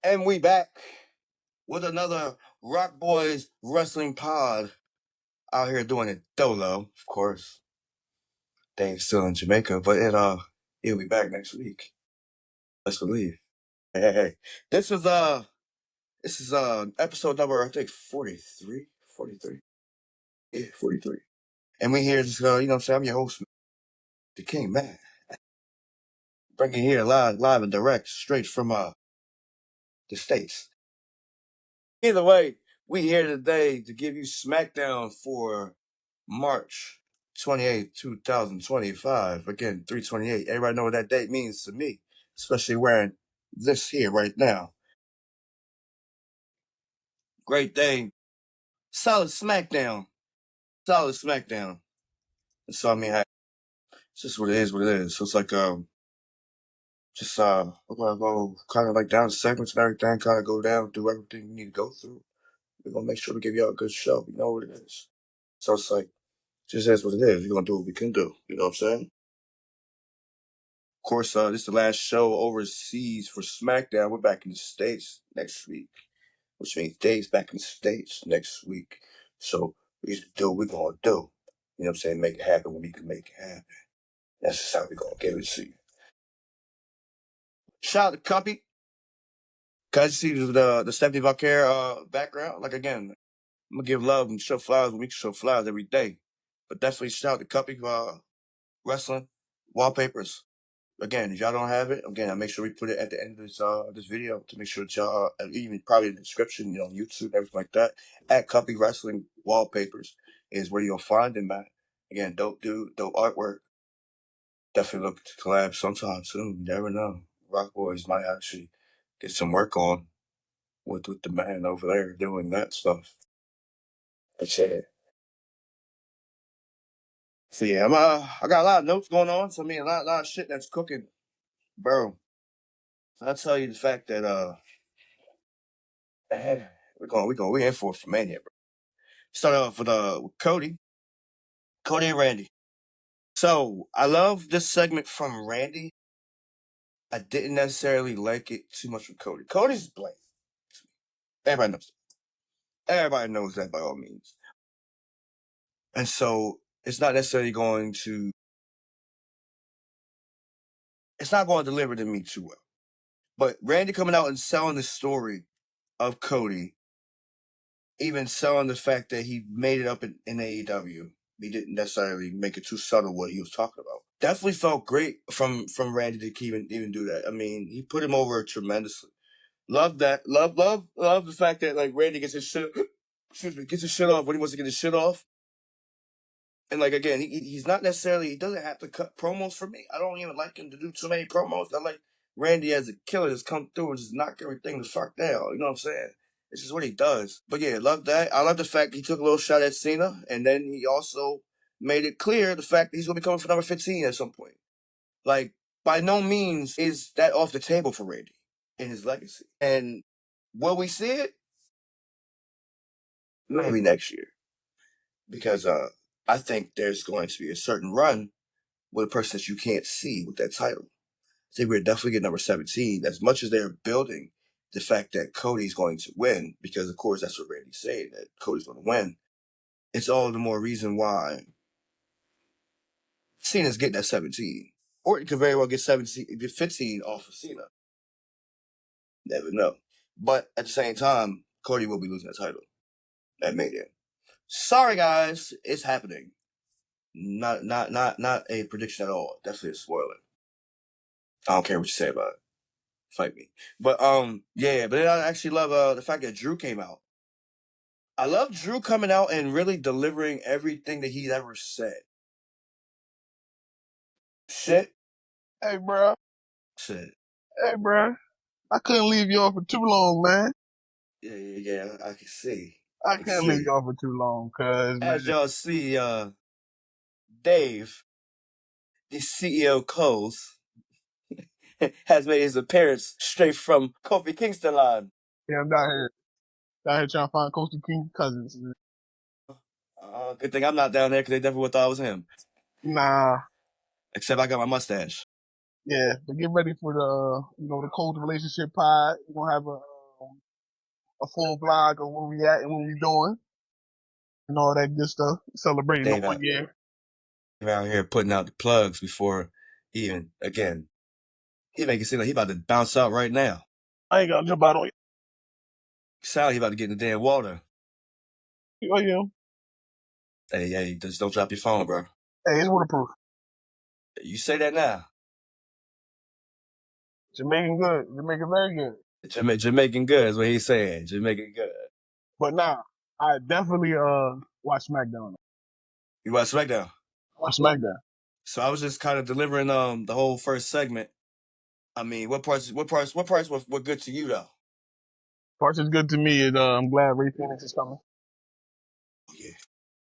And we back with another Rock Boys Wrestling Pod out here doing it dolo, of course. Dave's still in Jamaica, but he'll be back next week. Let's believe. Hey. This is episode number I think 43. 43. Yeah, 43. And we here just you know what I'm saying, I'm your host, the King Man. Bringing here live and direct straight from the States. Either way, we here today to give you SmackDown for March 28th, 2025. Again, 328. Everybody know what that date means to me, especially wearing this here right now. Great day. Solid SmackDown. Solid SmackDown. So, I mean, it's just what it is. So, it's like, we're gonna go kind of like down the segments and everything, kind of go down, do everything we need to go through. We're gonna make sure to give y'all a good show. You know what it is. So, it's like, just is what it is. We're gonna do what we can do. You know what I'm saying? Of course, this is the last show overseas for SmackDown. We're back in the States next week, which means Dave's back in the States next week. So we just do what we're going to do. You know what I'm saying? Make it happen when we can make it happen. That's just how we're going to give it to you. Shout out to Cuppy. Guys, see the Stephanie Valkyrie background? Like, again, I'm going to give love and show flowers when we can show flowers every day. But definitely shout out to Cuppy Wrestling Wallpapers. Again, if y'all don't have it, again, I'll make sure we put it at the end of this video to make sure that y'all, even probably in the description, you know, YouTube, everything like that, at Cuppy Wrestling Wallpapers is where you'll find them at. Again, dope artwork. Definitely look to collab sometime soon. You never know. Rock Boys might actually get some work on with the man over there doing that stuff. But yeah. So yeah, I got a lot of notes going on. So I mean, a lot of shit that's cooking, bro. I'll tell you the fact that we're in for Mania, bro. Start off with Cody and Randy. So I love this segment from Randy. I didn't necessarily like it too much from Cody. Cody's bland. Everybody knows. Everybody knows that by all means. And so it's not necessarily going to. It's not going to deliver to me too well. But Randy coming out and selling the story of Cody, even selling the fact that he made it up in AEW. He didn't necessarily make it too subtle what he was talking about. Definitely felt great from Randy to even do that. I mean, he put him over tremendously. Love that. Love the fact that like Randy gets his shit off when he wants to get his shit off. And like again, he's not necessarily, he doesn't have to cut promos for me. I don't even like him to do too many promos. I like Randy as a killer just come through and just knock everything the fuck down. You know what I'm saying? It's just what he does. But yeah, love that. I love the fact he took a little shot at Cena, and then he also made it clear the fact that he's going to be coming for number 15 at some point. Like, by no means is that off the table for Randy in his legacy. And will we see it? Maybe next year. Because I think there's going to be a certain run with a person that you can't see with that title. I think we're definitely getting number 17. As much as they're building the fact that Cody's going to win, because of course that's what Randy's saying, that Cody's going to win, it's all the more reason why Cena's getting that 17. Orton could very well get 15 off of Cena. Never know. But at the same time, Cody will be losing that title at Mania. Sorry guys, it's happening. Not a prediction at all. Definitely a spoiler. I don't care what you say about it. Fight me. But yeah, but then I actually love the fact that Drew came out. I love Drew coming out and really delivering everything that he's ever said. Shit. Hey, bro. Shit. Hey, bro. I couldn't leave you on for too long, man. Yeah, I can see. I can't leave you on for too long, cuz, man. As y'all see, Dave, the CEO Coles, has made his appearance straight from Kofi Kingston line. Yeah, I'm down here trying to find Coastal King cousins. Good thing I'm not down there because they definitely would have thought it was him. Nah. Except I got my mustache. Yeah, but get ready for the Cold Relationship pod. We're gonna have a a full vlog of where we at and what we doing and all that good stuff. Celebrating the Dave 1 year. out here putting out the plugs before even again. He make it seem like he about to bounce out right now. I ain't gonna jump out on you. Sound like he about to get in the damn water. Oh yeah. Hey, just don't drop your phone, bro. Hey, it's waterproof. You say that now. Jamaican good. Jamaican very good. Jamaican good is what he's saying. Jamaican good. But nah, I definitely watch SmackDown. You watch SmackDown? Watch SmackDown. So I was just kind of delivering the whole first segment. I mean, what parts were good to you though? Parts is good to me is I'm glad Ray Phoenix is coming. Oh, yeah.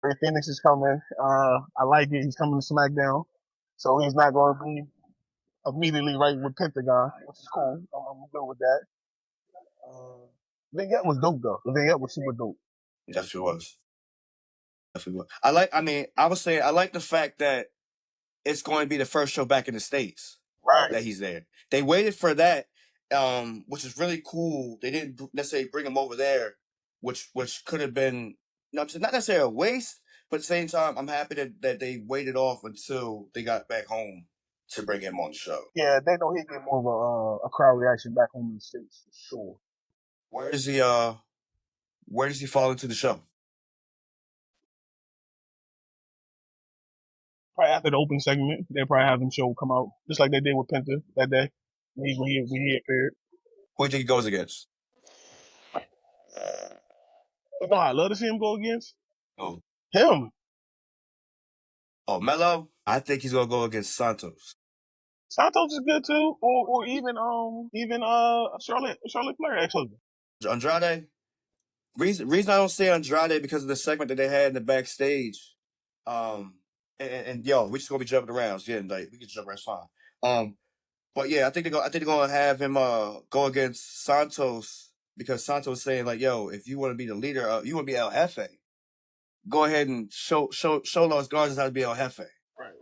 Ray Phoenix is coming. I like it. He's coming to SmackDown. So he's not going to be immediately right with Pentagon, which is cool. I'm good with that. Vignette was dope though. The vignette was super dope. Yes, it was. Definitely was. I was saying I like the fact that it's going to be the first show back in the States. Right. That he's there. They waited for that, which is really cool. They didn't necessarily bring him over there, which could have been not necessarily a waste, but at the same time, I'm happy that they waited off until they got back home to bring him on the show. Yeah, they know he'd get more of a crowd reaction back home in the States for sure. Where does he fall into the show? Probably after the open segment, they'll probably have him show come out just like they did with Penta that day when he appeared. Who do you think he goes against? You know, I love to see him go against Oh, him. Oh, Melo? I think he's gonna go against Santos. Santos is good too, or even Charlotte Flair ex-husband. Andrade. Reason I don't say Andrade because of the segment that they had in the backstage. And yo, we just gonna be jumping around. Yeah, like we can jump around, it's fine. But yeah, I think they're gonna have him go against Santos because Santos saying like, yo, if you want to be the leader, you want to be El Jefe, go ahead and show Los Garza how to be El Jefe. Right.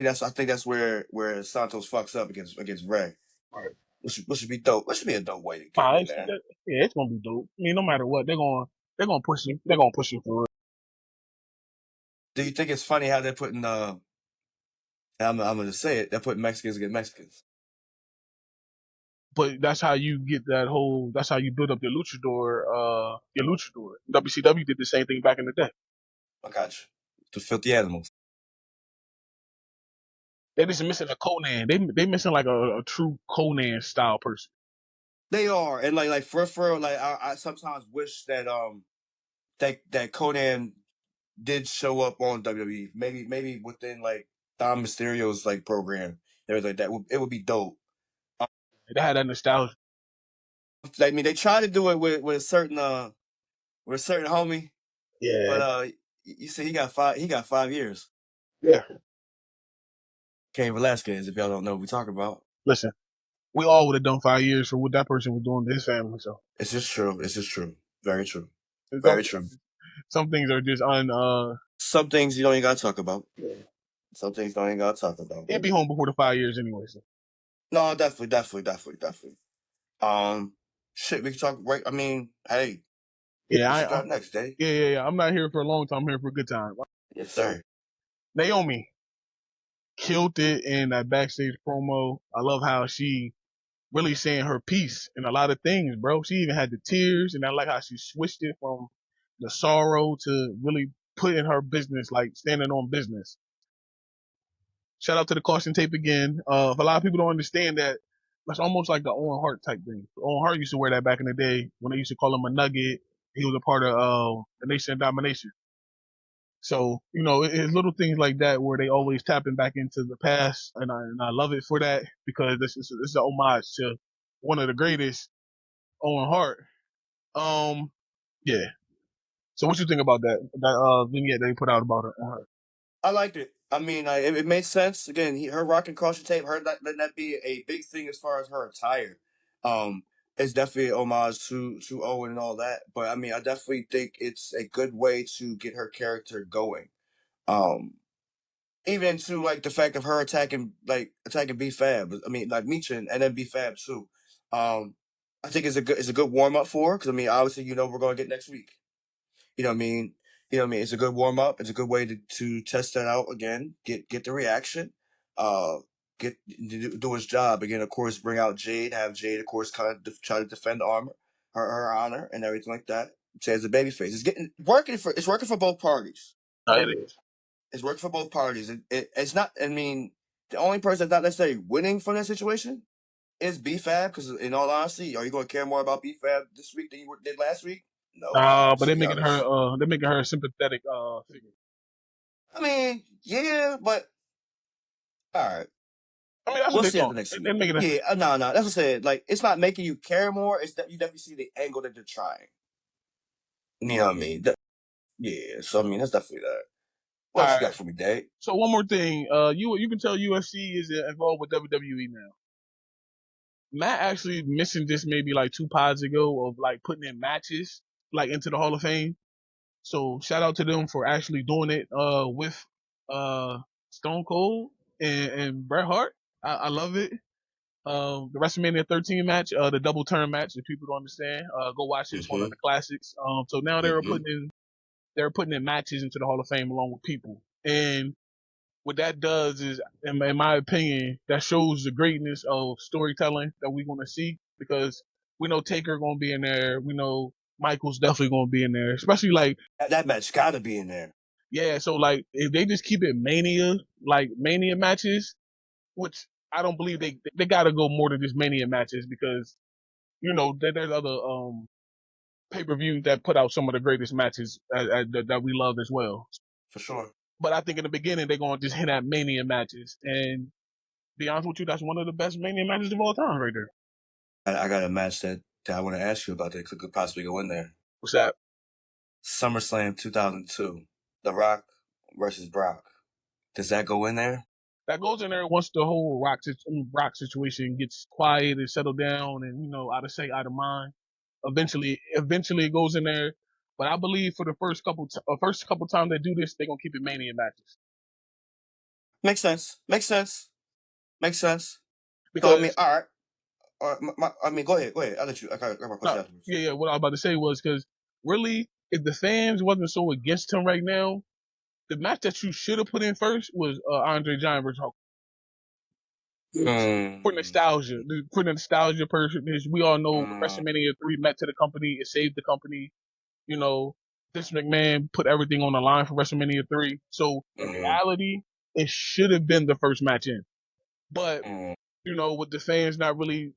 I think that's where Santos fucks up against Ray. Right. Which should be dope. Which should be a dope way to get in there. Yeah, it's gonna be dope. I mean, no matter what, they're gonna push you. They're gonna push you for it. Do you think it's funny how they're putting I'm gonna say it, they're putting Mexicans against Mexicans? But that's how you get that whole. That's how you build up your luchador. WCW did the same thing back in the day. I got you. The filthy animals. They just missing a Conan. They missing like a true Conan style person. They are, and like for like I sometimes wish that that Conan did show up on WWE. Maybe within like Dom Mysterio's like program. There like that. It would be dope. They had that nostalgia. I mean, they tried to do it with a certain homie. Yeah. But you see, he got 5 years. Yeah. Cain Velasquez, if y'all don't know what we're talking about. Listen, we all would have done 5 years for what that person was doing to his family. So it's just true. It's just true. Very true. Very true. Some things are just some things you don't even gotta talk about. Yeah. Some things don't even gotta talk about. He'd be home before the 5 years anyway. So. No, definitely. Shit, we can talk right. I mean, hey. Yeah, I next day. Yeah. I'm not here for a long time. I'm here for a good time. Yes, sir. Naomi killed it in that backstage promo. I love how she really saying her piece in a lot of things, bro. She even had the tears, and I like how she switched it from the sorrow to really putting her business, like standing on business. Shout out to the caution tape again. If a lot of people don't understand that, that's almost like the Owen Hart type thing. Owen Hart used to wear that back in the day when they used to call him a nugget. He was a part of the Nation of Domination. So, you know, it's little things like that where they always tapping back into the past, and I love it for that because this is an homage to one of the greatest, Owen Hart. Yeah. So what you think about that vignette they put out about her? I liked it. I mean, it made sense. Again, her rocking caution tape, her letting that be a big thing as far as her attire. It's definitely an homage to Owen and all that. But I mean, I definitely think it's a good way to get her character going. Even to like the fact of her attacking B Fab. I mean, like Meechin and then B Fab too. I think it's a good warm up for her because I mean, obviously, we're going to get next week. You know what I mean? It's a good warm up. It's a good way to test that out again. Get the reaction. Uh, get do his job again. Of course, bring out Jade. Have Jade, of course, kind of try to defend her honor, and everything like that. Say as a babyface, it's working for both parties. It is. It's working for both parties. It's not. I mean, the only person that's not necessarily winning from that situation is B-Fab. Because in all honesty, are you going to care more about B-Fab this week than you did last week? No, But to they're be making honest. her a sympathetic figure. I mean, yeah, but all right. I mean, that's what We'll they're see doing. after next They're week. making Yeah, no. That's what I said. Like, it's not making you care more. It's that you definitely see the angle that they're trying. You know what I mean? Yeah. So I mean, that's definitely that. What all else you right. got for me, Dave? So one more thing, you can tell UFC is involved with WWE now. Matt actually mentioned this maybe like 2 pods ago of like putting in matches like into the Hall of Fame. So shout out to them for actually doing it with Stone Cold and Bret Hart. I love it. The WrestleMania 13 match, the double turn match. If people don't understand, go watch it. It's one of Mm-hmm. the classics. So now Mm-hmm. they're putting in matches into the Hall of Fame along with people. And what that does is, in my opinion, that shows the greatness of storytelling that we're going to see, because we know Taker going to be in there. We know Michael's definitely going to be in there, especially like, That match got to be in there yeah. So like, if they just keep it Mania matches, which I don't believe they got to go more than just Mania matches, because there's other pay-per-views that put out some of the greatest matches that we love as well. for sure. But I think in the beginning they're gonna just hit at Mania matches, and be honest with you, that's one of the best Mania matches of all time, right there. I got a match that I want to ask you about that could possibly go in there. What's that? SummerSlam 2002, The Rock versus Brock. Does that go in there? That goes in there once the whole Rock situation gets quiet and settled down, and out of sight, out of mind. Eventually it goes in there. But I believe for the first couple times they do this, they're gonna keep it Mania matches. Makes sense. Makes sense. Makes sense. So I mean, Because all right. I mean, go ahead. I'll let you. I got my question no, afterwards. yeah, what I was about to say was, because really, if the fans wasn't so against him right now, the match that you should have put in first was Andre Giant versus Hulk. For nostalgia, purposes, we all know WrestleMania 3 met to the company. It saved the company. Vince McMahon put everything on the line for WrestleMania 3. So in reality, it should have been the first match in. But with the fans not really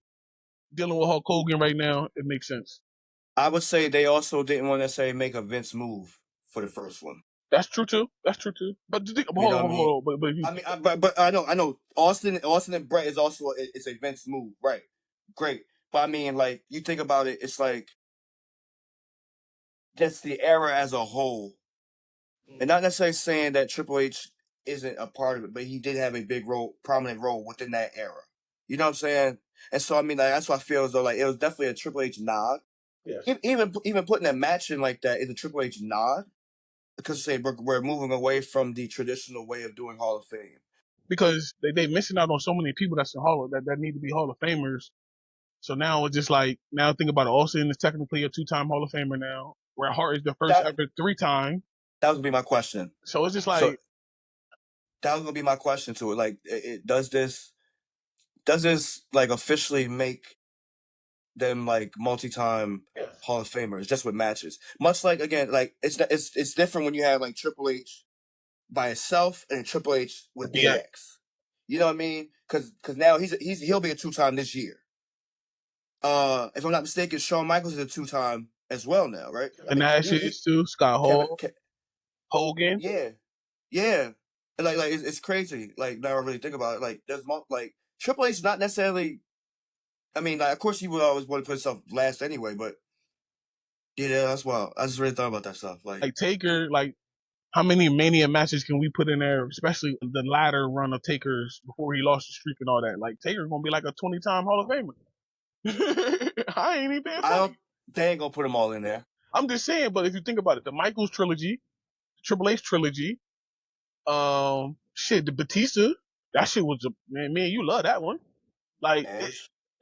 dealing with Hulk Hogan right now, it makes sense. I would say they also didn't want to say make a Vince move for the first one. That's true too. But hold on. But I know Austin and Brett is also it's a Vince move, right? Great, but I mean, like you think about it, it's like that's the era as a whole, and not necessarily saying that Triple H isn't a part of it, but he did have a prominent role within that era. You know what I'm saying? And so I mean, like that's why I feel as though like it was definitely a Triple H nod. Yes. Even putting a match in like that is a Triple H nod, because say we're moving away from the traditional way of doing Hall of Fame. Because they missing out on so many people that need to be Hall of Famers. So now it's just like, now think about it. Austin is technically a 2-time Hall of Famer now. Where Hart is the first ever 3-time. That was gonna be my question. So it's just like, that was gonna be my question to it. Like, does this like officially make them like multi-time Hall of Famers just with matches? Much like again, like it's different when you have like Triple H by himself and Triple H with DX. You know what I mean? Because now he'll be a 2-time this year. If I'm not mistaken, Shawn Michaels is a 2-time as well now, right? and Nash is too. Scott Hall, Hogan. Yeah. And like it's crazy. Like now I really think about it. Like there's like Triple H not necessarily. I mean, like of course he would always want to put himself last anyway, but yeah, that's wild. I just really thought about that stuff. Like Taker, like how many Mania matches can we put in there, especially the latter run of Taker's before he lost the streak and all that? Like Taker's gonna be like a 20-time Hall of Famer. I ain't even being funny. They ain't gonna put them all in there. I'm just saying, but if you think about it, the Michaels trilogy, Triple H trilogy, the Batista, that shit was me and you love that one. Like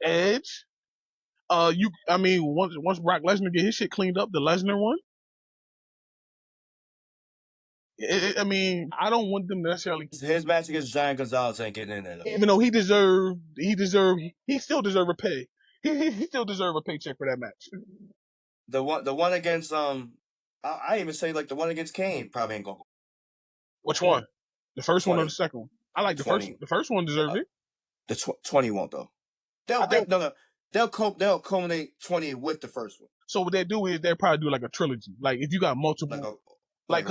Edge. Once Brock Lesnar get his shit cleaned up, the Lesnar one. I don't want them to necessarily. His match against Giant Gonzalez ain't getting in there, though. Even though he still deserved a pay. He still deserved a paycheck for that match. The one against I even say like the one against Kane probably ain't going. Which one? The first 20. one or the second one? I like the 20. first one. The first one deserved it. The 20 won't though. They'll culminate 20 with the first one. So what they do is they probably do like a trilogy. Like if you got multiple, like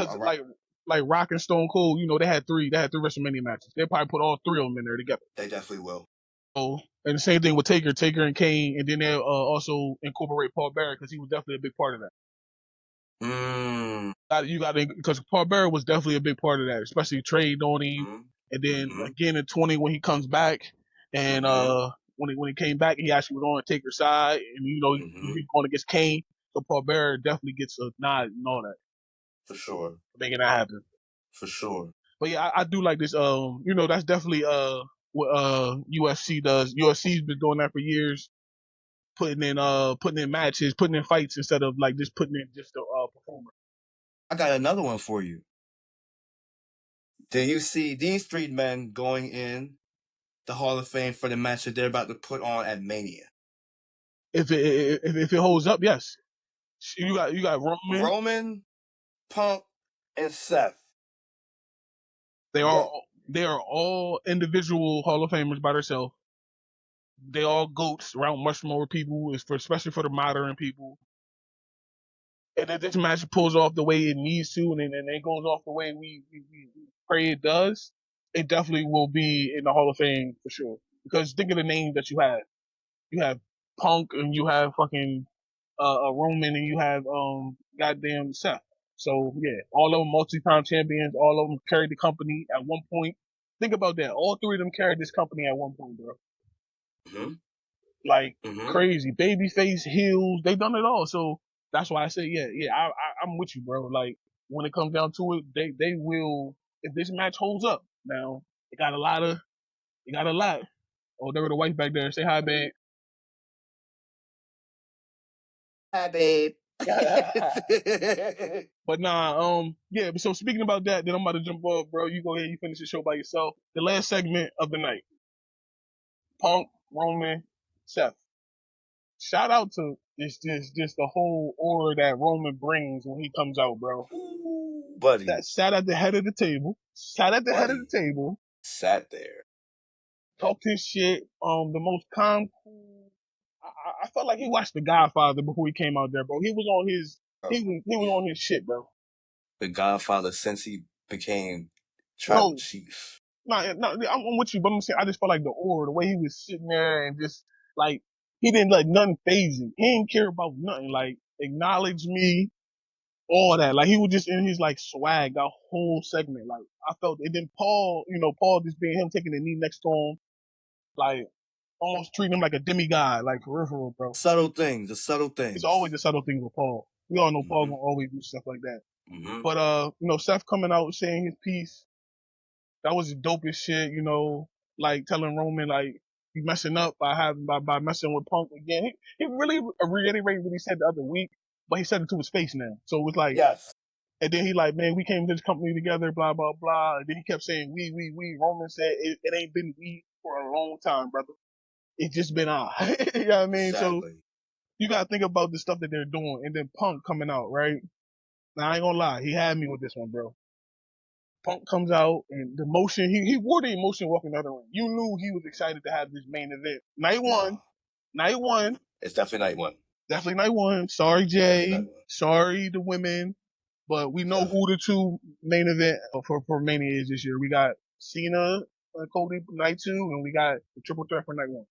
Rock and Stone Cold, they had three WrestleMania matches. They probably put all three of them in there together. They definitely will. Oh, and the same thing with Taker and Kane, and then they'll also incorporate Paul Bearer because he was definitely a big part of that. You got because Paul Bearer was definitely a big part of that, especially trade on him, and then again in 20 when he comes back, and when he came back, he actually was on Taker's side, and he was going against Kane, so Paul Bearer definitely gets a nod and all that. For sure, making that happen. For sure. But yeah, I do like this. That's definitely what UFC does. UFC's been doing that for years, putting in matches, putting in fights instead of like just putting in just a performer. I got another one for you. Do you see these three men going in the Hall of Fame for the match that they're about to put on at Mania? If it holds up, yes. You got Roman, Punk, and Seth. They are all individual Hall of Famers by themselves. They all goats around much more people, especially for the modern people. And if this match pulls off the way it needs to, and it goes off the way we pray it does, it definitely will be in the Hall of Fame for sure. Because think of the names that you have. You have Punk, and you have fucking Roman, and you have goddamn Seth. So yeah, all of them multi-time champions. All of them carried the company at one point. Think about that. All three of them carried this company at one point, bro. Crazy. Babyface, heels, they done it all. So that's why I say, I'm with you, bro. Like when it comes down to it, they will. If this match holds up, now it got a lot. Oh, there were the wife back there. Say hi, babe. Hi, babe. But nah, so speaking about that, then I'm about to jump off, bro. You go ahead, you finish the show by yourself. The last segment of the night. Punk, Roman, Seth. Shout out to just the whole aura that Roman brings when he comes out, bro. Buddy. That sat at the head of the table. Sat there. Talked his shit. The most calm, cool. I felt like he watched The Godfather before he came out there, bro. He was on his he was on his shit, bro. The Godfather since he became tribal chief. I'm with you, but I'm saying I just felt like the aura, the way he was sitting there and just like he didn't let nothing phase him. He didn't care about nothing. Like acknowledge me, all that. Like he was just in his like swag that whole segment. Like I felt it. Then Paul just being him taking the knee next to him, like almost treating him like a demigod, like for real, bro. The subtle things. It's always the subtle things with Paul. We all know Paul gonna always do stuff like that. But Seth coming out saying his piece, that was the dopest shit. Like telling Roman like he messing up by messing with Punk again. He really reiterated what he said the other week, but he said it to his face now. So it was like, yes. And then he like, man, we came to this company together, blah blah blah. And then he kept saying we. Roman said it ain't been we for a long time, brother. It's just been I. You know what I mean? Exactly. So you gotta think about the stuff that they're doing, and then Punk coming out, right? Now I ain't gonna lie, he had me with this one, bro. Punk comes out, and the emotion, he wore the emotion walking out of the ring. You knew he was excited to have this main event. Night one. It's definitely night one. Sorry, Jay. Sorry, the women. But we know who the two main event for Mania is this year. We got Cena, Cody, night 2, and we got the triple threat for night 1.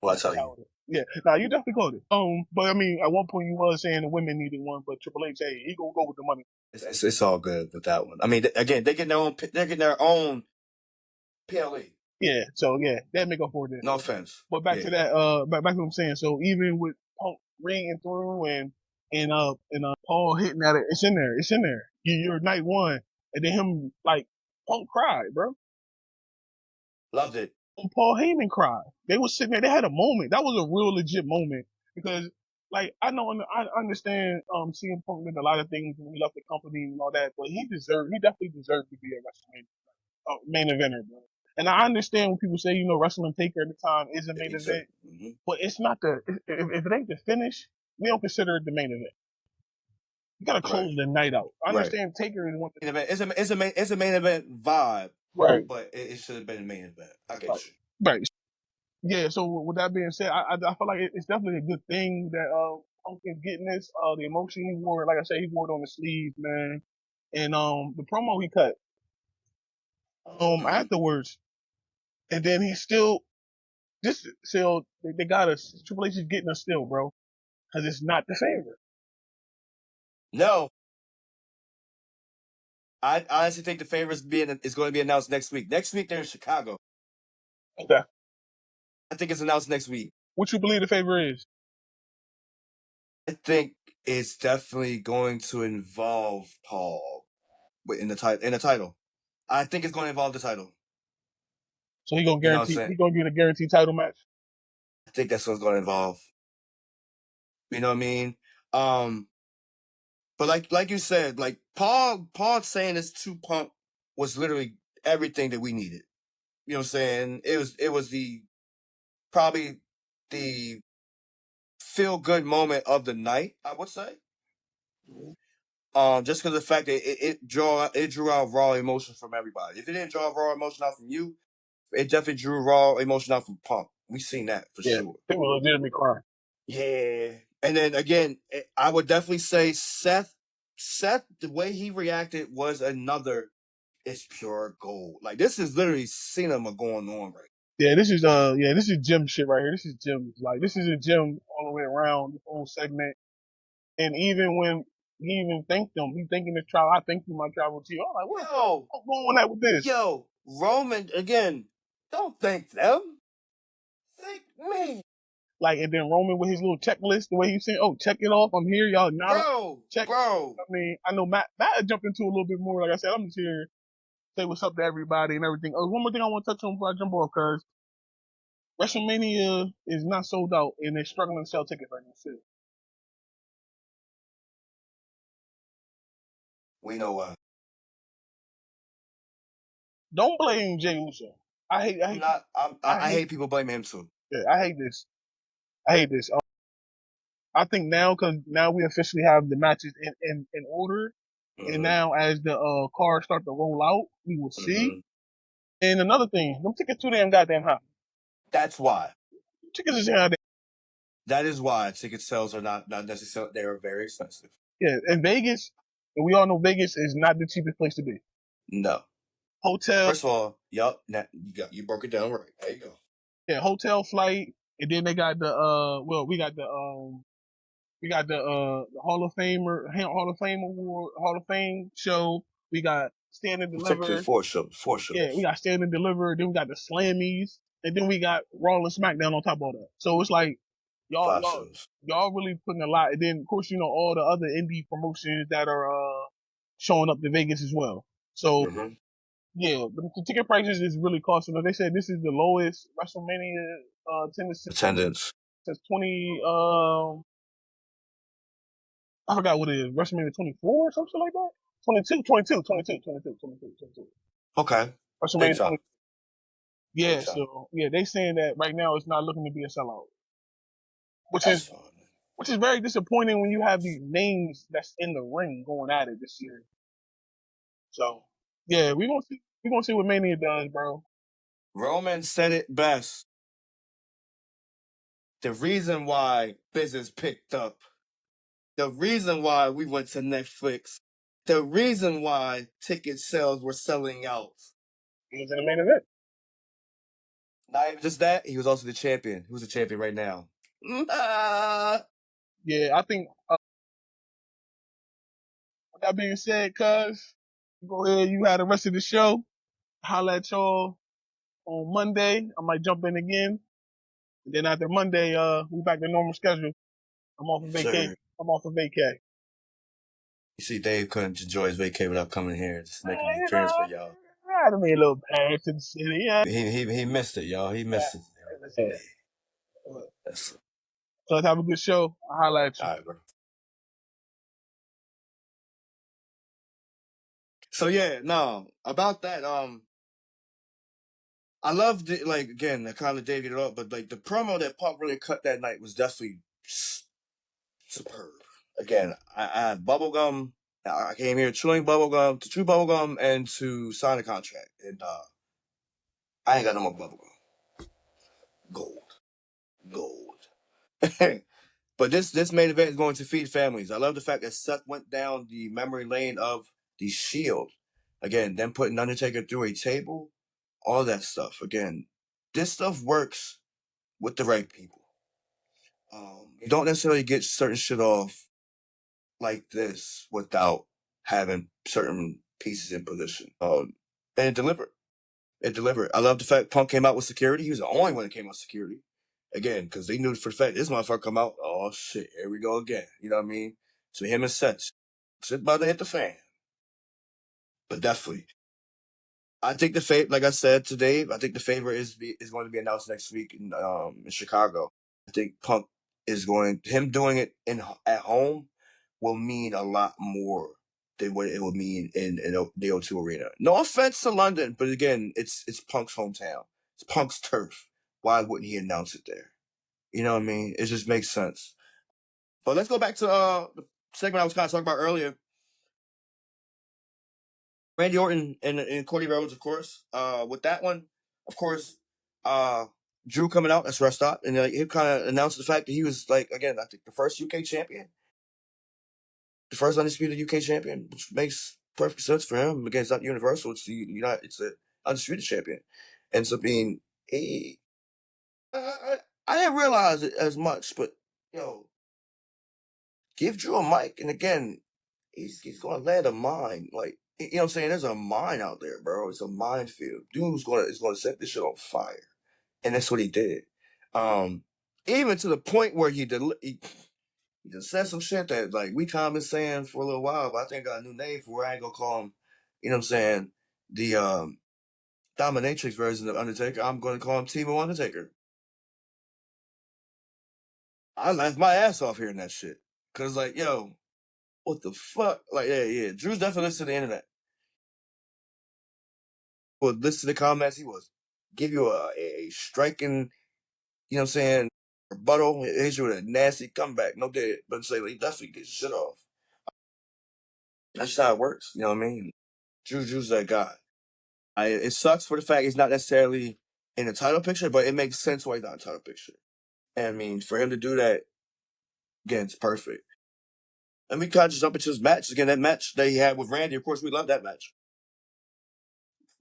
Well, I tell you. Yeah, you definitely called it. But I mean, at one point you was saying the women needed one, but Triple H, hey, he gonna go with the money. It's all good with that one. I mean, again, they're getting their own PLE. Yeah, so yeah, that make up for it. No offense. But back to that, back to what I'm saying. So even with Punk ringing through and Paul hitting at it, it's in there. You're night 1, and then him like Punk cried, bro. Loved it. And Paul Heyman cried. They were sitting there. They had a moment. That was a real legit moment because like I understand CM Punk did a lot of things when he left the company and all that, but he definitely deserved to be a WrestleMania main eventer, bro. And I understand when people say, Wrestling Taker at the time is a main event, but it's not if it ain't the finish, we don't consider it the main event. You gotta close the night out. I understand Taker is one. It's a main event vibe, Right. but it should have been a main event. I get Right. you. Right. Yeah. So with that being said, I feel like it's definitely a good thing that Punk is getting this. The emotion he wore, like I said, he wore it on the sleeve, man. And the promo he cut afterwards, and then he still they got us. Triple H is getting us still, bro, because it's not the favorite. No, I honestly think the favorite is going to be announced next week. Next week they're in Chicago. Okay. I think it's announced next week. What you believe the favorite is? I think it's definitely going to involve Paul in the title. I think it's going to involve the title. So he gonna guarantee he gonna get a guaranteed title match. I think that's what it's going to involve. You know what I mean? But like you said, like Paul saying this to Punk was literally everything that we needed. You know what I'm saying? It was probably the feel good moment of the night, I would say. Just because of the fact that it drew out raw emotion from everybody. If it didn't draw raw emotion out from you, it definitely drew raw emotion out from Punk. We seen that for sure. It was legitimately crying. Yeah. And then again, I would definitely say Seth, the way he reacted was another. It's pure gold. Like this is literally cinema going on right. Yeah, this is gym shit right here. This is gym. Like this is a gym all the way around the whole segment. And even when he even thanked them, he thanking his travel. I thank you, my travel to you. I'm like, what's going on that with this? Yo, Roman again. Don't thank them. Thank me. Like, and then Roman with his little checklist, the way he's saying, "Oh, check it off. I'm here, y'all." Bro. I mean, I know Matt jumped into a little bit more. Like I said, I'm just here say what's up to everybody and everything. Oh, one more thing I want to touch on before I jump off, cause WrestleMania is not sold out and they're struggling to sell tickets right now. Too. We know why. Don't blame Jey Uso. I hate people blaming him too. Yeah, I hate this. I think now, because now we officially have the matches in order, and now as the cards start to roll out, we will see. And another thing, them tickets too damn goddamn high. That's why. Tickets is goddamn. That is why ticket sales are not necessarily, they are very expensive. Yeah, in Vegas, and we all know Vegas is not the cheapest place to be. No. Hotel. First of all, yup, you broke it down right. There you go. Yeah, hotel, flight, and then they got the we got the Hall of Fame award, Hall of Fame show. We got Stand and Deliver. Four shows. Yeah, we got Stand and Deliver. Then we got the Slammies, and then we got Raw and SmackDown on top of that. So it's like y'all really putting a lot. And then of course all the other indie promotions that are showing up to Vegas as well. So yeah, the ticket prices is really costing. They said this is the lowest WrestleMania attendance since 20. I forgot what it is. WrestleMania 24 or something like that. 22. Okay. WrestleMania 20. Yeah, so they saying that right now it's not looking to be a sellout, which is very disappointing when you have these names that's in the ring going at it this year. So yeah, we gonna see what Mania does, bro. Roman said it best. The reason why business picked up, the reason why we went to Netflix, the reason why ticket sales were selling out. He was in the main event. Not even just that, he was also the champion. Who's the champion right now? Yeah, I think. With that being said, cuz, go ahead. You had the rest of the show. Holla at y'all on Monday. I might jump in again. And then after Monday, we back to normal schedule. I'm off of vacay. You see, Dave couldn't enjoy his vacay without coming here, just making an appearance for y'all. I had to make a little pass to the city. Yeah. He missed it, y'all. He missed it. So let's have a good show. I'll holla at you. All right, bro. So yeah, no, about that, I loved it. Like again, I kind of dated it up, but like the promo that Punk really cut that night was definitely superb. Again, I had bubblegum. I came here chewing bubblegum, to chew bubblegum, and to sign a contract. And I ain't got no more bubblegum. Gold. But this main event is going to feed families. I love the fact that Seth went down the memory lane of the Shield. Again, then putting Undertaker through a table, all that stuff. Again, this stuff works with the right people. You don't necessarily get certain shit off like this without having certain pieces in position. And it delivered. It delivered. I love the fact Punk came out with security. He was the only one that came out with security. Again, because they knew for the fact this motherfucker come out. Oh shit, here we go again. You know what I mean? So him and Seth, shit about to hit the fan. But definitely, I think the favorite, like I said to Dave, I think the favorite is going to be announced next week in Chicago. I think Punk is going. Him doing it at home will mean a lot more than what it would mean in the O2 Arena. No offense to London, but again, it's Punk's hometown. It's Punk's turf. Why wouldn't he announce it there? You know what I mean? It just makes sense. But let's go back to the segment I was kind of talking about earlier. Randy Orton and Cody Rhodes, of course. With that one, of course, Drew coming out as rest stop, and he kind of announced the fact that he was like, again, I think the first UK champion, the first undisputed UK champion, which makes perfect sense for him. Again, it's not Universal; it's a undisputed champion, and so being a, I didn't realize it as much, but yo, give Drew a mic, and again, he's going to land a mine. Like, you know what I'm saying? There's a mine out there, bro. It's a minefield. Dude's going to set this shit on fire, and that's what he did. Even to the point where he just said some shit that like we kind of been saying for a little while, but I think I got a new name for it. I ain't gonna call him. You know what I'm saying? The dominatrix version of Undertaker. I'm gonna call him Timo Undertaker. I laughed my ass off hearing that shit. Cause like, yo, what the fuck? Like, yeah. Drew's definitely listening to the internet. Well, listen to the comments. He was give you a striking, you know what I'm saying, rebuttal. Hit you with a nasty comeback. No dead. But say like, he definitely gets shit off. That's just how it works. You know what I mean? Drew's that guy. It sucks for the fact he's not necessarily in the title picture, but it makes sense why he's not in the title picture. And I mean, for him to do that, again, it's perfect. And we kind of just jump into his match. Again, that match that he had with Randy, of course, we love that match.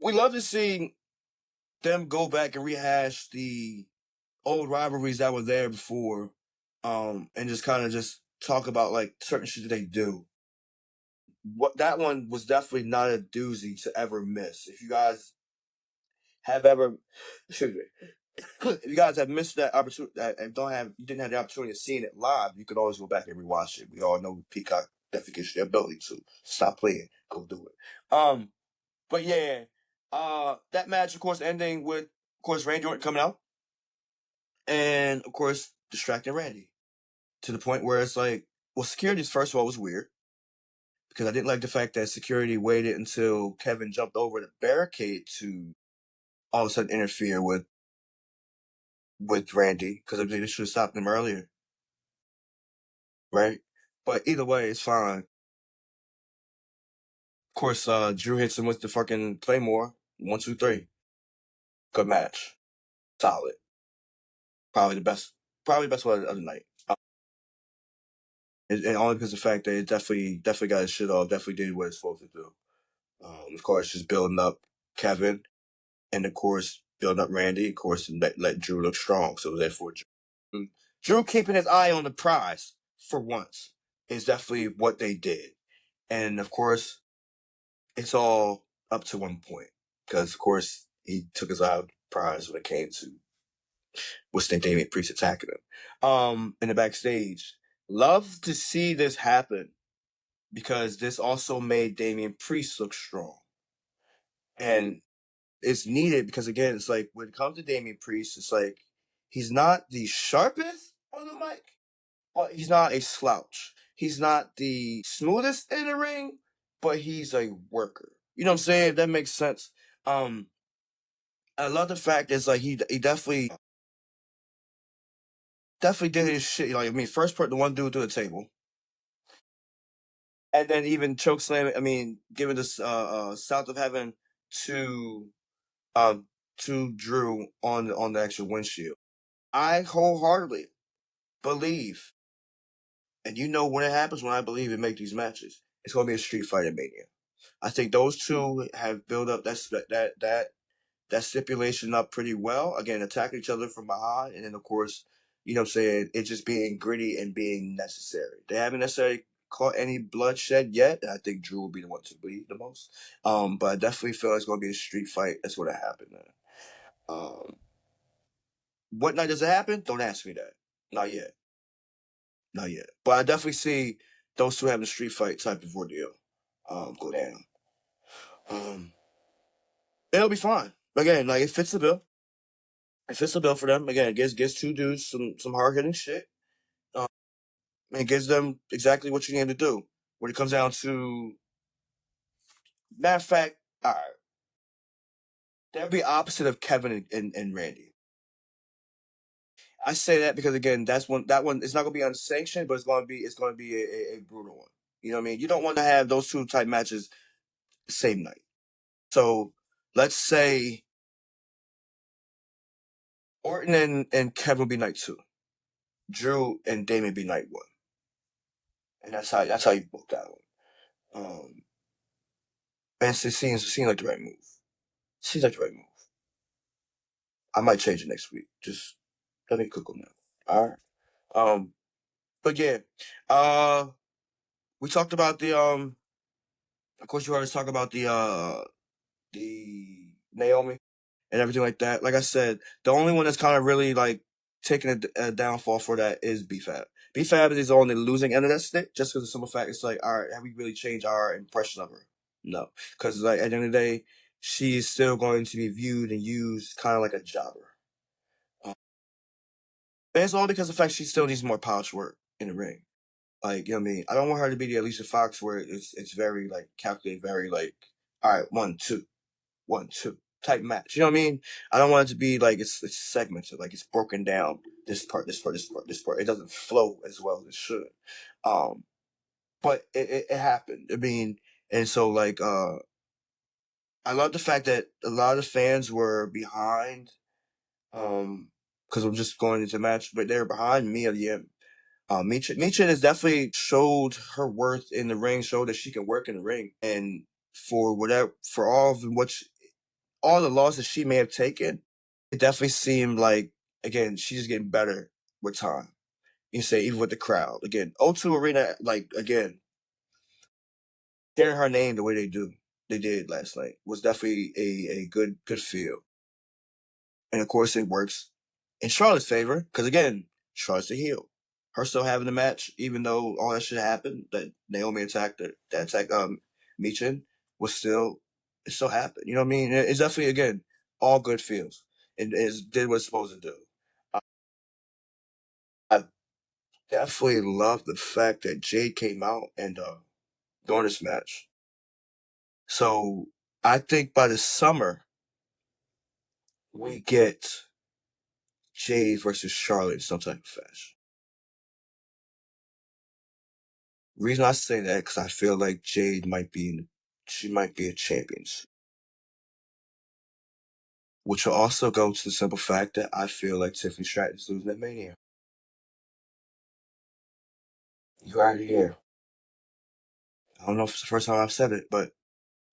We love to see them go back and rehash the old rivalries that were there before, and just kind of just talk about like certain shit that they do. What that one was definitely not a doozy to ever miss. If you guys have ever, excuse me, if you guys have missed that opportunity and you didn't have the opportunity of seeing it live, you could always go back and rewatch it. We all know Peacock definitely gives you the ability to stop playing, go do it. But yeah, that match, of course, ending with, of course, Randy Orton coming out, and of course, distracting Randy to the point where it's like, well, security first of all was weird because I didn't like the fact that security waited until Kevin jumped over the barricade to all of a sudden interfere with Randy because they should have stopped him earlier, right? But either way, it's fine. Of course, Drew hits him with the fucking Claymore. 1, 2, 3. Good match. Solid. Probably the best. Probably the best one of the night. And only because of the fact that it definitely got his shit off. Definitely did what it's supposed to do. Of course, just building up Kevin, and of course building up Randy. Of course, and let Drew look strong. So therefore, Drew keeping his eye on the prize for once is definitely what they did. And of course, it's all up to one point because, of course, he took his eye off the prize when it came to withstand Damian Priest attacking him. In the backstage, love to see this happen because this also made Damian Priest look strong, and it's needed because again, it's like when it comes to Damian Priest, it's like he's not the sharpest on the mic, but he's not a slouch. He's not the smoothest in the ring, but he's a worker. You know what I'm saying? That makes sense. Um, I love the fact is like he definitely did his shit. Like I mean, first put the one dude through the table, and then even choke slam. I mean, giving this South of Heaven to um to Drew on the actual windshield. I wholeheartedly believe, and you know when it happens, when I believe in make these matches, it's gonna be a street fight at Mania. I think those two have built up that stipulation up pretty well. Again, attacking each other from behind, and then of course, you know what I'm saying, it just being gritty and being necessary. They haven't necessarily caught any bloodshed yet, and I think Drew will be the one to bleed the most. But I definitely feel it's gonna be a street fight. That's what happened. Um, what night does it happen? Don't ask me that. Not yet. Not yet. But I definitely see those two having a street fight type of ordeal go down. Um, it'll be fine. Again, like it fits the bill. It fits the bill for them. Again, it gives two dudes some hard hitting shit. Um, and it gives them exactly what you need to do. When it comes down to matter of fact, all right, that'd be opposite of Kevin and Randy. I say that because again, that one it's not gonna be unsanctioned, but it's gonna be a brutal one. You know what I mean? You don't want to have those two type matches the same night. So let's say Orton and Kevin will be night two. Drew and Damon be night one. And that's how you book that one. And it seems like the right move. Seems like the right move. I might change it next week. Just let me cook on that. All right. Um, but yeah, uh, we talked about the Of course, you heard us talk about the Naomi and everything like that. Like I said, the only one that's kind of really like taking a downfall for that is BFAB. BFAB is on the losing end of that stick, just because the simple fact it's like, all right, have we really changed our impression of her? No, because like at the end of the day, she is still going to be viewed and used kind of like a jobber. Um, and it's all because of the fact she still needs more polished work in the ring. Like, you know what I mean? I don't want her to be the Alicia Fox where it's very like calculated, very like, all right, 1, 2, 1, 2 type match. You know what I mean? I don't want it to be like it's segmented, like it's broken down. This part, this part, this part, this part. It doesn't flow as well as it should. Um, but it happened. I mean, and so like I love the fact that a lot of fans were behind because I'm just going into the match, but they were behind me at the end. Micha has definitely showed her worth in the ring, showed that she can work in the ring, and for all of all the losses she may have taken, it definitely seemed like again she's getting better with time. You say even with the crowd again, O2 Arena, like again, hearing her name the way they did last night was definitely a good feel, and of course it works in Charlotte's favor because again, Charlotte's the heel. Her still having the match, even though all that shit happened, that Naomi attacked her, that attacked Michin was still it still happened. You know what I mean? It's definitely again all good feels. It did what it's supposed to do. Uh, I definitely love the fact that Jade came out and during this match. So I think by the summer we get Jade versus Charlotte in some type of fashion. Reason I say that because I feel like she might be a champion, which will also go to the simple fact that I feel like Tiffany Stratton is losing at Mania. You already here. I don't know if it's the first time I've said it, but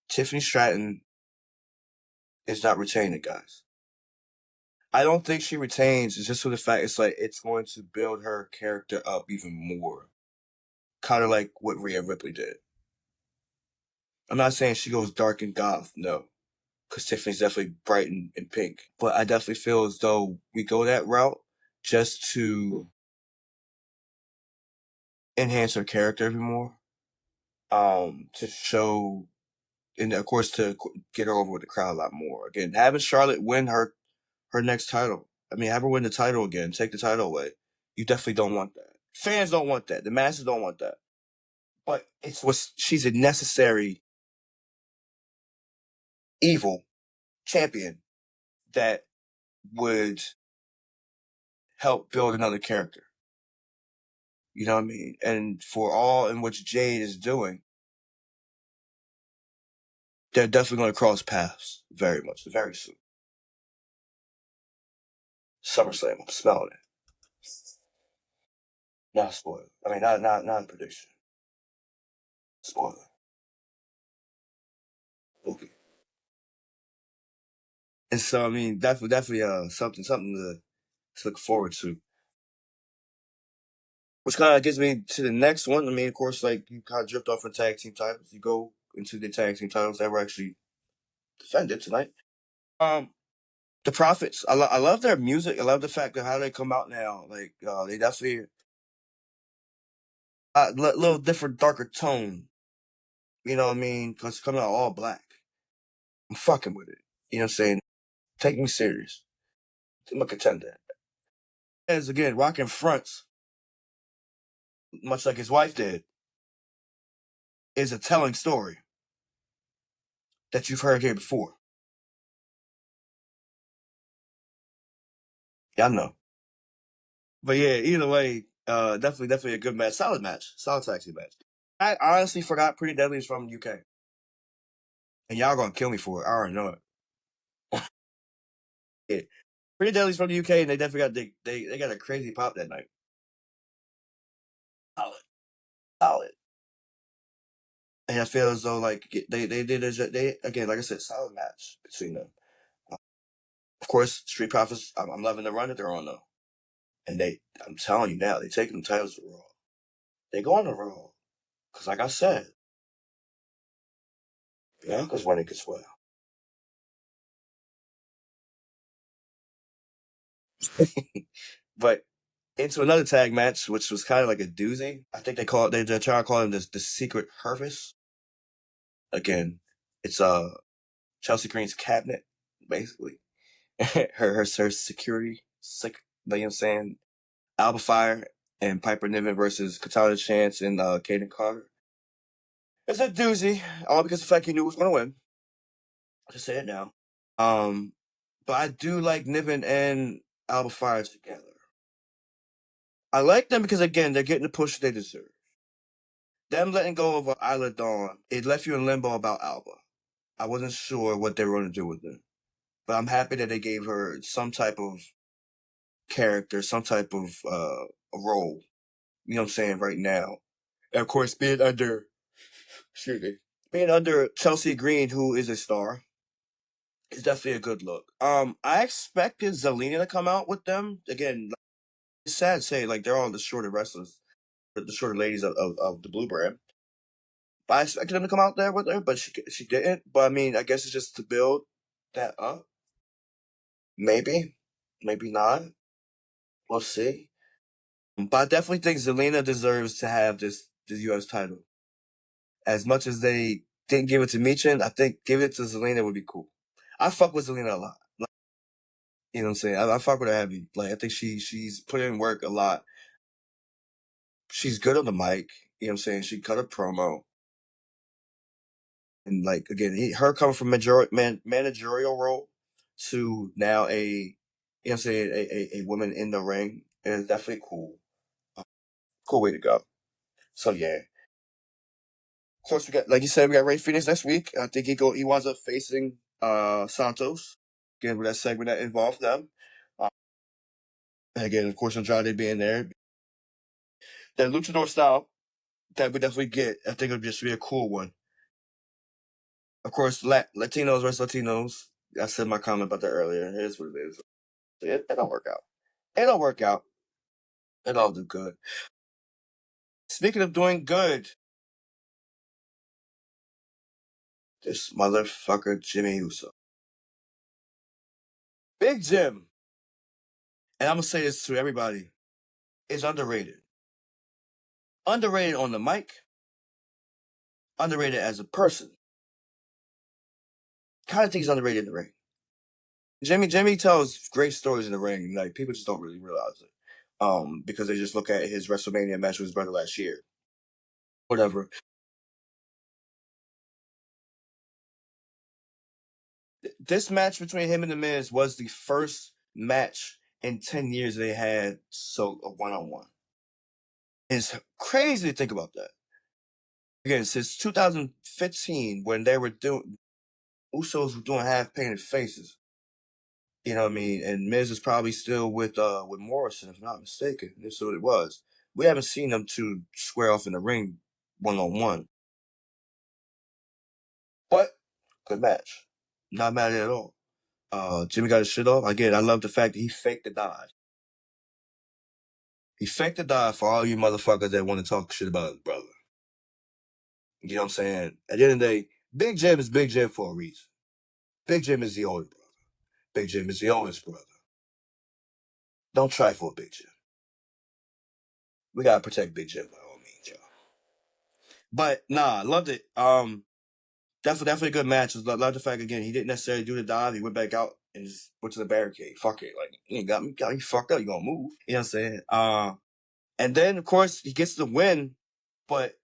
Tiffany Stratton is not retaining, guys. I don't think she retains. It's just for the fact it's like it's going to build her character up even more, kind of like what Rhea Ripley did. I'm not saying she goes dark and goth, no, because Tiffany's definitely bright and pink. But I definitely feel as though we go that route just to enhance her character even more, to show, and of course to get her over with the crowd a lot more. Again, having Charlotte win her next title. I mean, have her win the title again, take the title away. You definitely don't want that. Fans don't want that. The masses don't want that. But she's a necessary evil champion that would help build another character. You know what I mean? And for all in which Jade is doing, they're definitely going to cross paths very soon. SummerSlam, I'm smelling it. Not spoiler. I mean, not a prediction. Spoiler. Okay. And so, I mean, definitely, something to look forward to. Which kind of gets me to the next one. I mean, of course, like you kind of drift off from tag team titles. You go into the tag team titles that were actually defended tonight. The Profits. I love their music. I love the fact of how they come out now. Like they definitely a little different, darker tone. You know what I mean? Because coming out all black, I'm fucking with it. You know what I'm saying? Take me serious. I'm a contender. As again, rocking fronts, much like his wife did, is a telling story that you've heard here before. Yeah, I know. But yeah, either way, definitely a good match. Solid match. Solid tag team match. I honestly forgot Pretty Deadly is from the UK. And y'all gonna kill me for it. I already know it. Yeah. Pretty Deadly's from the UK and they definitely got they got a crazy pop that night. Solid. Solid. And I feel as though like they did they again, like I said, solid match between them. Of course, Street Profits, I'm loving the run that they're on though. And I'm telling you now, they taking the titles to Raw. They go on the Raw. Cause like I said, yeah, because when it gets well. But into another tag match, which was kind of like a doozy. I think they're trying to call him the Secret Harvest. Again, it's Chelsea Green's cabinet, basically. her security, you know what I'm saying? Alba Fire and Piper Niven versus Katana Chance and Kaden Carter. It's a doozy, all because of the fact he knew he was going to win. I'll just say it now. But I do like Niven and Alba Fire together. I like them because, again, they're getting the push they deserve. Them letting go of Isla Dawn, it left you in limbo about Alba. I wasn't sure what they were going to do with her. But I'm happy that they gave her some type of character, some type of role. You know what I'm saying, right now. And of course, being under Chelsea Green, who is a star, is definitely a good look. I expected Zelina to come out with them. Again, it's sad to say, like, they're all the shorter wrestlers, the shorter ladies of the Blue Brand. But I expected them to come out there with her, but she didn't. But I mean, I guess it's just to build that up. Maybe, maybe not. We'll see. But I definitely think Zelina deserves to have this U.S. title. As much as they didn't give it to Michin, I think giving it to Zelina would be cool. I fuck with Zelina a lot. Like, you know what I'm saying? I fuck with her heavy. Like I think she's put in work a lot. She's good on the mic. You know what I'm saying? She cut a promo. And like again, her coming from managerial role to now you know what I'm saying, a woman in the ring is definitely cool. Cool way to go. So yeah. Of course we got, like you said, we got Ray Phoenix next week. I think he winds up facing Santos. Again with that segment that involved them. Uh, and again, of course Andrade being there. That luchador style that we definitely get, I think it'll just be a cool one. Of course, Latinos versus Latinos. I said my comment about that earlier. It is what it is. It don't work out. It don't work out. It all do good. Speaking of doing good, this motherfucker Jimmy Uso. Big Jim, and I'm gonna say this to everybody, is underrated. Underrated on the mic, underrated as a person. Kind of think he's underrated in the ring. Jimmy tells great stories in the ring. Like people just don't really realize it. because they just look at his WrestleMania match with his brother last year. Whatever. This match between him and the Miz was the first match in 10 years they had a one-on-one. It's crazy to think about that. Again, since 2015, when they were doing Usos were doing half painted faces. You know what I mean? And Miz is probably still with Morrison, if I'm not mistaken. That's what it was. We haven't seen them two square off in the ring one-on-one. But good match. Not mad at it at all. Jimmy got his shit off. Again, I love the fact that he faked the dive. He faked the dive for all you motherfuckers that want to talk shit about his brother. You know what I'm saying? At the end of the day, Big Jim is Big Jim for a reason. Big Jim is the older brother. Big Jim is the oldest brother. Don't try for a Big Jim. We gotta protect Big Jim by all means, y'all. But nah, loved it. Definitely a good match. Love the fact again he didn't necessarily do the dive. He went back out and just went to the barricade. Fuck it, like you ain't got me fucked up. You gonna move? You know what I'm saying? And then of course he gets the win, but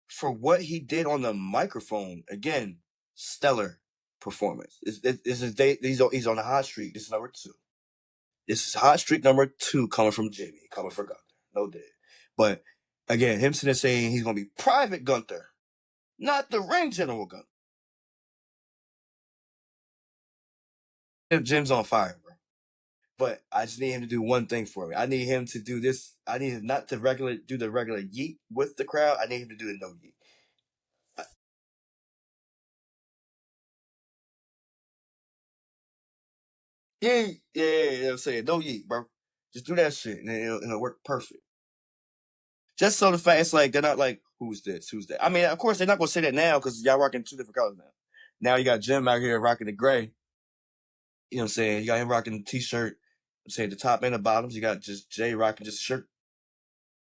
for what he did on the microphone, again, stellar performance. This is he's on a hot streak. This is number 2. This is hot streak number 2 coming from Jimmy, coming for Gunther. No doubt. But again, him sitting there saying he's gonna be Private Gunther, not the Ring General Gunther. Jim's on fire, bro. But I just need him to do one thing for me. I need him to do this. I need him not to do the regular yeet with the crowd. I need him to do the no yeet. Yeah, I'm saying no yeet, bro. Just do that shit, and it'll work perfect. Just so the fact it's like they're not like who's this, who's that. I mean, of course they're not gonna say that now because y'all rocking 2 different colors now. Now you got Jim out here rocking the gray. You know what I'm saying? You got him rocking the t-shirt. I'm saying the top and the bottoms. You got just Jay rocking just a shirt.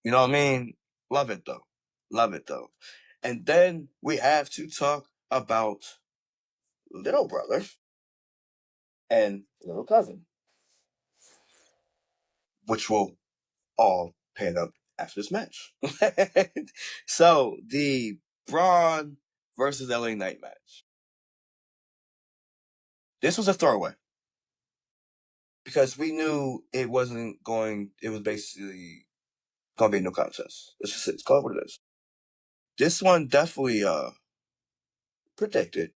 You know what I mean? Love it though. Love it though. And then we have to talk about little brother and little cousin, which will all pan up after this match. So the Braun versus LA Knight match. This was a throwaway because we knew it was basically gonna be no contest. It's called what it is. This one definitely predicted.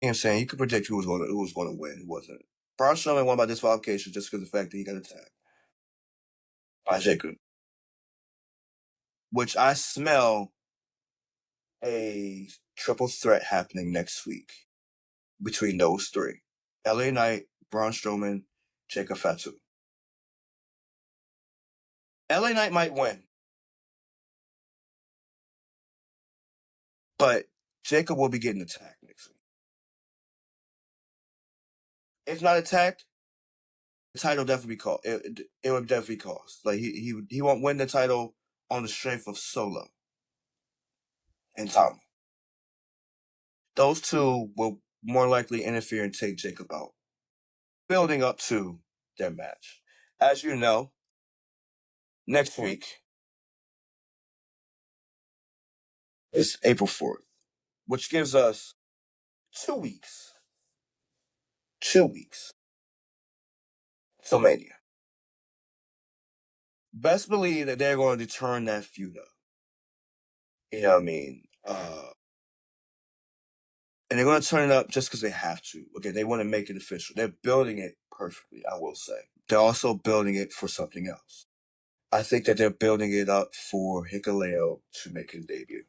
You know what I'm saying? You could predict who was gonna win, who wasn't. Braun Strowman won by disqualification just because of the fact that he got attacked by Jacob. Which I smell a triple threat happening next week between those 3. LA Knight, Braun Strowman, Jacob Fatu. LA Knight might win. But Jacob will be getting attacked next week. If not attacked, the title definitely be called. It would definitely cost. Like he won't win the title on the strength of Solo and Tom. Those 2 will more likely interfere and take Jacob out. Building up to their match. As you know, next week is April 4th, which gives us 2 weeks. 2 weeks. So Mania. Best believe that they're going to turn that feud up. You know what I mean? And they're going to turn it up just because they have to. Okay, they want to make it official. They're building it perfectly, I will say. They're also building it for something else. I think that they're building it up for Hikuleo to make his debut.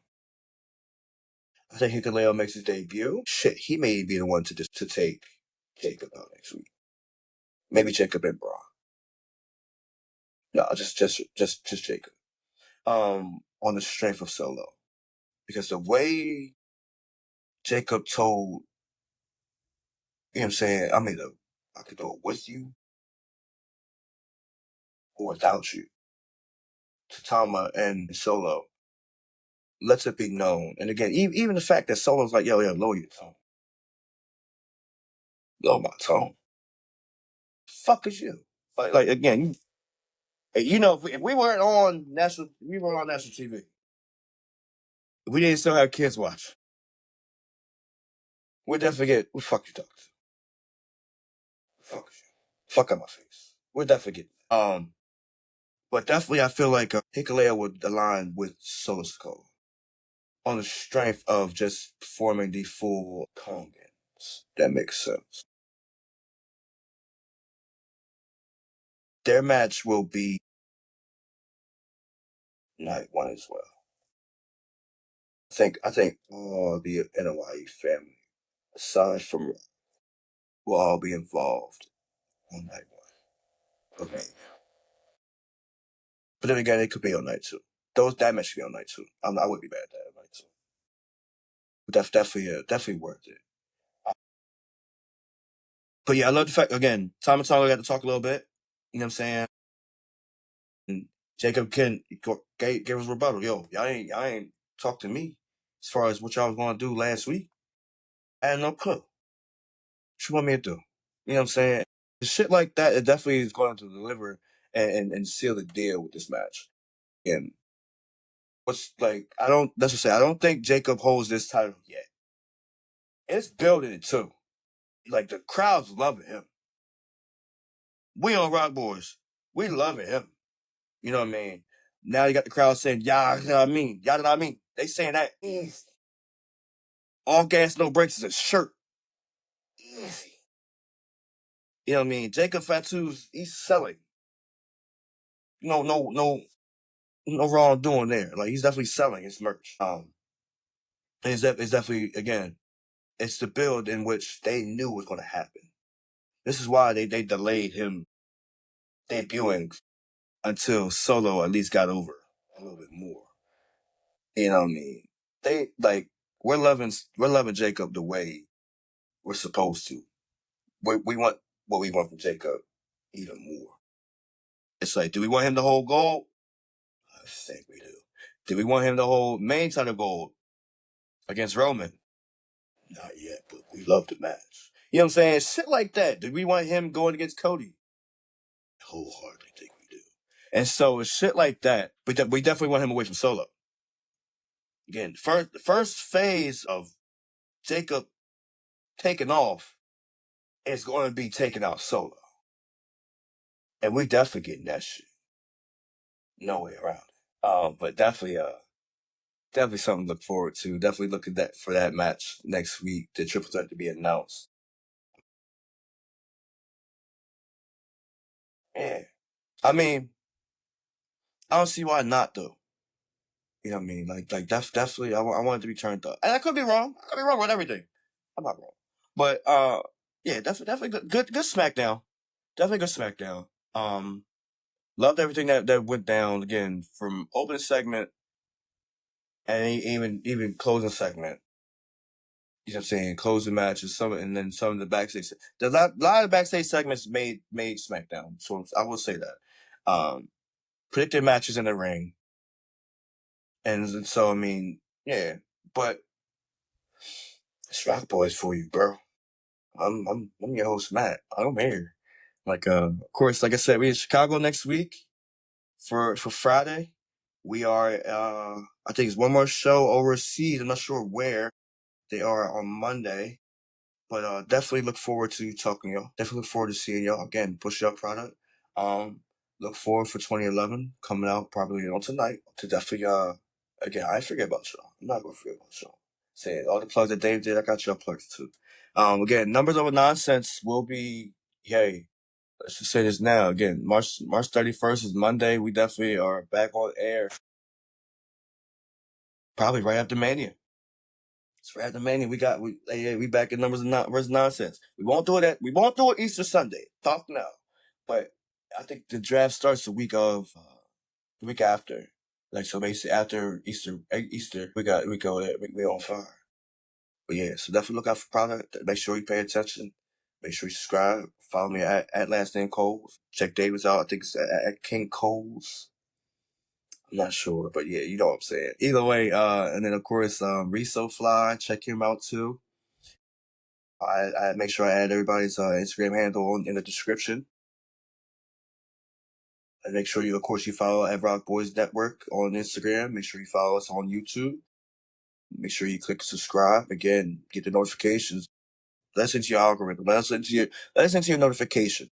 I think Hikuleo makes his debut. Shit, he may be the one to take Jacob out next week. Maybe Jacob and Braun. No, just Jacob. On the strength of Solo. Because the way Jacob told, you know what I'm saying, I could do it with you or without you. To Tama and Solo, lets it be known. And again, even the fact that Solo's like, yo, lower your tone. Lower my tone. Fuck is you? Like again, If we weren't on national TV, if we didn't still have kids watch, we'd definitely get, what the fuck you talking to? Fuck you. Fuck out my face. We'd definitely get, but definitely I feel like Hikuleo would align with Solo Sikoa on the strength of just performing the full Kongans. That makes sense. Their match will be night one as well. I think all the NOI family, aside from, will all be involved on night one. Okay. But then again, it could be on night two. That match should be on night two. I would be bad at that on night two. But that's definitely worth it. But yeah, I love the fact, again, Tom and Tonga got to talk a little bit. You know what I'm saying? And Jacob gave us a rebuttal. Yo, y'all ain't talk to me as far as what y'all was going to do last week. I had no clue. What you want me to do? You know what I'm saying? Shit like that, it definitely is going to deliver and seal the deal with this match. And I don't think Jacob holds this title yet. It's building it too. Like, the crowd's loving him. We on Rock Boys. We loving him. You know what I mean? Now you got the crowd saying, "Yeah, you know what I mean? Y'all know what I mean?" They saying that easy. All gas, no brakes is a shirt. Easy. You know what I mean? Jacob Fatu's, he's selling. No wrongdoing there. Like, he's definitely selling his merch. It's definitely, again, it's the build in which they knew was going to happen. This is why they delayed him debuting until Solo at least got over a little bit more. You know what I mean? We're loving Jacob the way we're supposed to. We want what we want from Jacob even more. It's like, do we want him to hold gold? I think we do. Do we want him to hold main title gold against Roman? Not yet, but we love the match. You know what I'm saying? Shit like that. Do we want him going against Cody? Wholeheartedly think we do. And so it's shit like that. We definitely want him away from Solo. Again, the first phase of Jacob taking off is going to be taking out Solo. And we definitely getting that shit. No way around it. But definitely something to look forward to. Definitely look at that for that match next week. The triple threat to be announced. Yeah. I mean, I don't see why not though. You know what I mean? Like that's definitely I want it to be turned up. And I could be wrong. I could be wrong with everything. I'm not wrong. But yeah, definitely good SmackDown. Definitely good SmackDown. Loved everything that went down again from opening segment and even closing segment. You know what I'm saying? Closing matches, and then some of the backstage. There's a lot of backstage segments made SmackDown. So I will say that. Predicted matches in the ring. And so I mean, yeah. But it's Rock Boys for you, bro. I'm your host, Matt. I'm here. Of course, like I said, we're in Chicago next week for Friday. We are I think it's one more show overseas. I'm not sure where they are on Monday. But definitely look forward to talking to y'all. Definitely look forward to seeing y'all again. Push Up product. Look forward for 2011 coming out probably on tonight. To definitely again, I ain't forget about y'all. I'm not gonna forget about y'all. Saying all the plugs that Dave did, I got y'all plugs too. Again, Numbers Over Nonsense will be, hey, let's just say this now. Again, March 31st is Monday. We definitely are back on air. Probably right after Mania. It's right after Mania. We back in Numbers versus Nonsense. We won't do it Easter Sunday. Talk now. But I think the draft starts the week after. Like, so basically after Easter, we on fire. But yeah, so definitely look out for product. Make sure you pay attention. Make sure you subscribe. Follow me at last name Coles. Check Davis out. I think it's at King Coles. I'm not sure, but yeah, you know what I'm saying. Either way, and then of course, Reso Fly, check him out too. I make sure I add everybody's Instagram handle in the description. And make sure of course, you follow at Rock Boys Network on Instagram. Make sure you follow us on YouTube. Make sure you click subscribe. Again, get the notifications. Let's into your algorithm. Let's into your notification.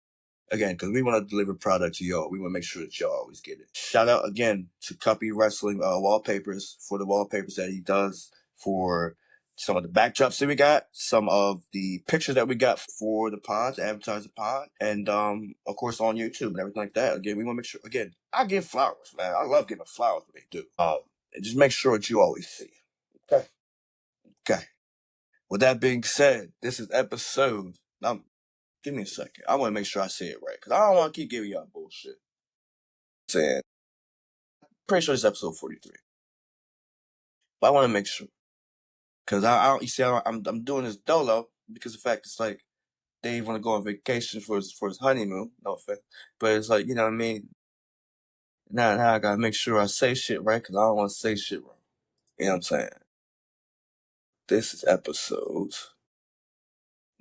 Again, because we want to deliver product to y'all. We want to make sure that y'all always get it. Shout out again to Cuppy Wrestling Wallpapers for the wallpapers that he does for some of the backdrops that we got, some of the pictures that we got for the pod, to advertise the pod, and of course on YouTube and everything like that. Again, we want to make sure. Again, I give flowers, man. I love giving flowers when they do. And just make sure that you always see. Okay. Okay. With that being said, this is episode. Give me a second. I want to make sure I say it right because I don't want to keep giving y'all bullshit. Saying, pretty sure it's episode 43, but I want to make sure because you see, I'm doing this dolo because the fact it's like Dave want to go on vacation for his honeymoon. No offense, but it's like, you know what I mean. Now I gotta make sure I say shit right because I don't want to say shit wrong. You know what I'm saying? This is episode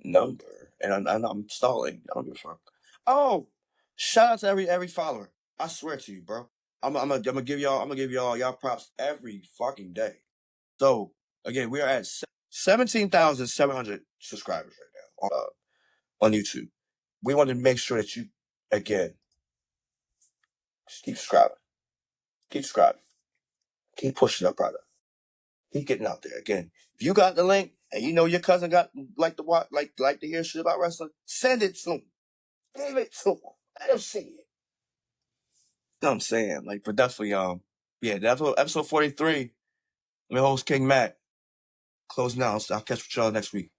number, and I'm stalling. I don't give a fuck. Oh, shout out to every follower. I swear to you, bro. I'm gonna give y'all props every fucking day. So again, we are at 17,700 subscribers right now on YouTube. We want to make sure that you again just keep subscribing, keep pushing our product, keep getting out there. Again, if you got the link and you know your cousin got like to hear shit about wrestling, send it to him. Give it to him. Let him see it. You know what I'm saying? Like, but definitely, yeah, that's episode 43. I'm your host, King Matt. Closing out. I'll catch y'all next week.